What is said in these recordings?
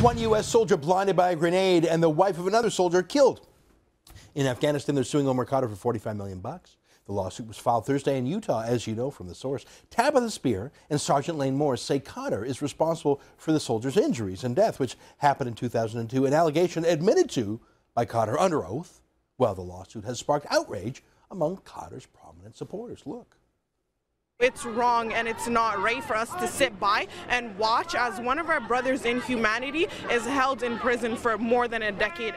One U.S. soldier blinded by a grenade and the wife of another soldier killed. In Afghanistan, they're suing Omar Khadr for $45 million. The lawsuit was filed Thursday in Utah, as you know from the source. Tabitha Spear and Sergeant Lane Morris say Khadr is responsible for the soldier's injuries and death, which happened in 2002, an allegation admitted to by Khadr under oath. Well, the lawsuit has sparked outrage among Khadr's prominent supporters. Look. It's wrong and it's not right for us to sit by and watch as one of our brothers in humanity is held in prison for more than a decade.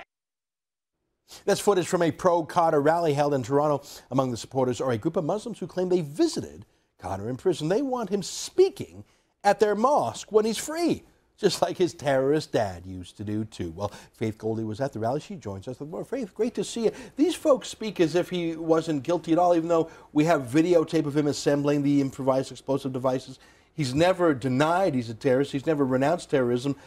That's footage from a pro-Khadr rally held in Toronto. Among the supporters are a group of Muslims who claim they visited Khadr in prison. They want him speaking at their mosque when he's free, just like his terrorist dad used to do too. Well, Faith Goldie was at the rally. She joins us with more. Faith, great to see you. These folks speak as if he wasn't guilty at all, even though we have videotape of him assembling the improvised explosive devices. He's never denied he's a terrorist. He's never renounced terrorism.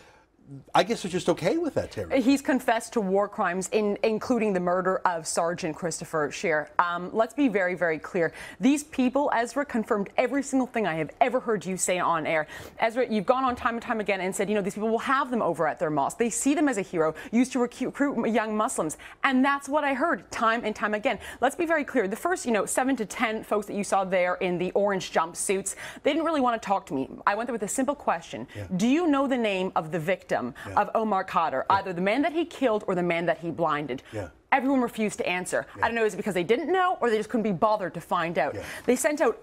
I guess they're just okay with that terrorism. He's confessed to war crimes, including the murder of Sergeant Christopher Scheer. Let's be very, very clear. These people, Ezra, confirmed every single thing I have ever heard you say on air. Ezra, you've gone on time and time again and said, you know, these people will have them over at their mosque. They see them as a hero, used to recruit young Muslims. And that's what I heard time and time again. Let's be very clear. The first, 7 to 10 folks that you saw there in the orange jumpsuits, they didn't really want to talk to me. I went there with a simple question. Yeah. Do you know the name of the victim of Omar Khadr, either the man that he killed or the man that he blinded? Everyone refused to answer. I don't know, is it because they didn't know or they just couldn't be bothered to find out? They sent out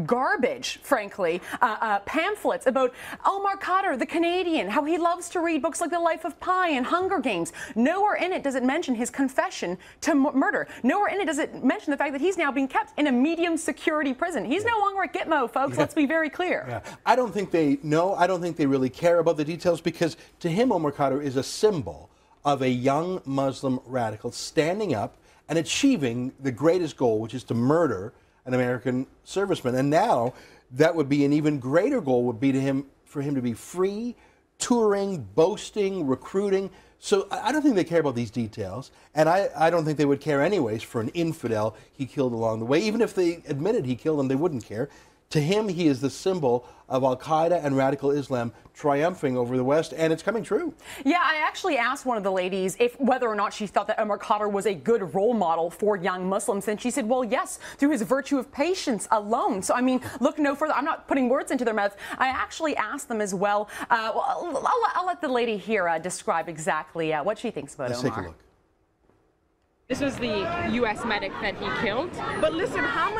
garbage, frankly, pamphlets about Omar Khadr, the Canadian, how he loves to read books like The Life of Pi and Hunger Games. Nowhere in it does it mention his confession to murder. Nowhere in it does it mention the fact that he's now being kept in a medium security prison. He's no longer at Gitmo, folks. Let's be very clear. I don't think they know. I don't think they really care about the details, because to him, Omar Khadr is a symbol of a young Muslim radical standing up and achieving the greatest goal, which is to murder an American serviceman. And now that would be an even greater goal, would be for him to be free, touring, boasting, recruiting. So I don't think they care about these details. And I don't think they would care anyways for an infidel he killed along the way. Even if they admitted he killed him, they wouldn't care. To him, he is the symbol of Al-Qaeda and radical Islam triumphing over the West, and it's coming true. Yeah, I actually asked one of the ladies whether or not she thought that Omar Khadr was a good role model for young Muslims, and she said, well, yes, through his virtue of patience alone. So, I mean, look no further. I'm not putting words into their mouth. I actually asked them as well. I'll let the lady here describe exactly what she thinks about Omar. Let's take a look. This was the U.S. medic that he killed. But listen, how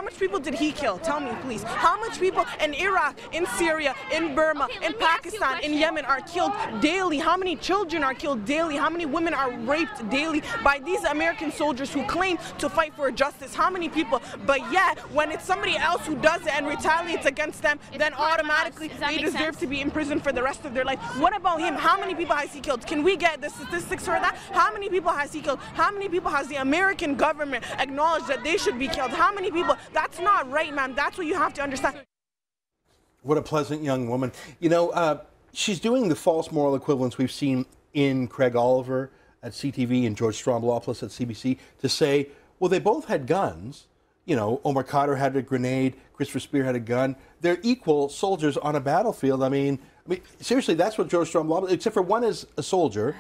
much people did he kill? Tell me, please. How much people in Iraq, in Syria, in Burma, in Pakistan, in Yemen are killed daily? How many children are killed daily? How many women are raped daily by these American soldiers who claim to fight for justice? How many people? But yet, when it's somebody else who does it and retaliates against them, then automatically they deserve to be in prison for the rest of their life. What about him? How many people has he killed? Can we get the statistics for that? How many people has he killed? How many people has the American government acknowledged that they should be killed? How many people? That's not right, man. That's what you have to understand. What a pleasant young woman. You know, she's doing the false moral equivalence we've seen in Craig Oliver at CTV and George Stroumboulopoulos at CBC to say, well, they both had guns. You know, Omar Khadr had a grenade, Christopher Spear had a gun. They're equal soldiers on a battlefield. I mean, seriously, that's what George Stroumboulopoulos, except for one is a soldier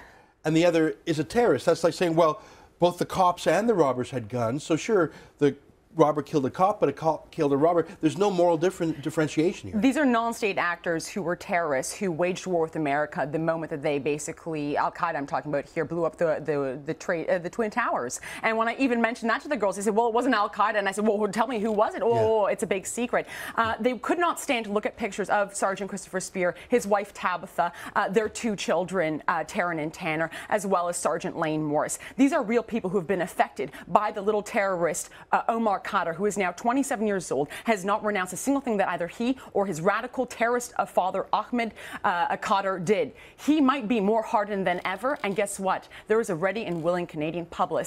and the other is a terrorist. That's like saying, well, both the cops and the robbers had guns, so sure, the robber killed a cop, but a cop killed a robber. There's no moral differentiation here. These are non-state actors who were terrorists who waged war with America the moment that they basically, Al-Qaeda I'm talking about here, blew up the Twin Towers. And when I even mentioned that to the girls, they said, well, it wasn't Al-Qaeda. And I said, well, tell me, who was it? Oh, it's a big secret. They could not stand to look at pictures of Sergeant Christopher Spear, his wife Tabitha, their two children, Taryn and Tanner, as well as Sergeant Lane Morris. These are real people who have been affected by the little terrorist, Omar Khadr, who is now 27 years old, has not renounced a single thing that either he or his radical terrorist father, Ahmed Khadr, did. He might be more hardened than ever, and guess what? There is a ready and willing Canadian public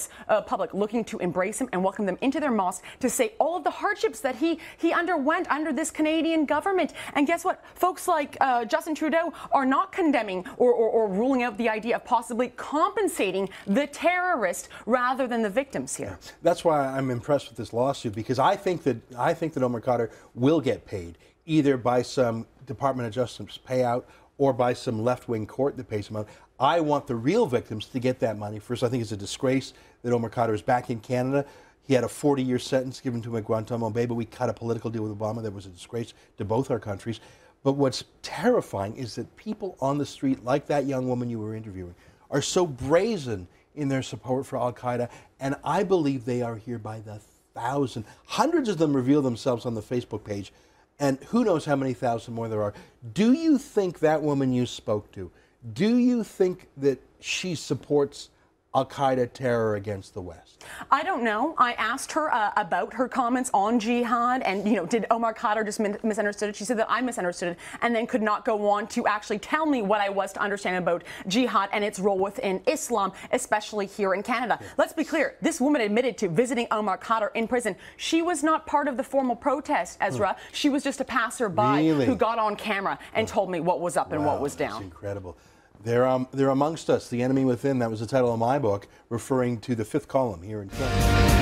looking to embrace him and welcome them into their mosque to say all of the hardships that he underwent under this Canadian government. And guess what? Folks like Justin Trudeau are not condemning or ruling out the idea of possibly compensating the terrorist rather than the victims here. That's why I'm impressed with this lawsuit, because I think that Omar Khadr will get paid either by some Department of Justice payout or by some left-wing court that pays them out. I want the real victims to get that money. First, I think it's a disgrace that Omar Khadr is back in Canada. He had a 40-year sentence given to him at Guantanamo Bay, but we cut a political deal with Obama that was a disgrace to both our countries. But what's terrifying is that people on the street, like that young woman you were interviewing, are so brazen in their support for al-Qaeda, and I believe they are here by the thousand. Hundreds of them reveal themselves on the Facebook page, and who knows how many thousand more there are. Do you think that woman you spoke to, do you think that she supports al-Qaeda terror against the West? I don't know. I asked her about her comments on jihad, and did Omar Khadr just misunderstood it? She said that I misunderstood it, and then could not go on to actually tell me what I was to understand about jihad and its role within Islam, especially here in Canada. Yes. Let's be clear. This woman admitted to visiting Omar Khadr in prison. She was not part of the formal protest, Ezra. She was just a passerby who got on camera and told me what was up and what was down. That's incredible. They're amongst us, the enemy within. That was the title of my book, referring to the fifth column here in Canada.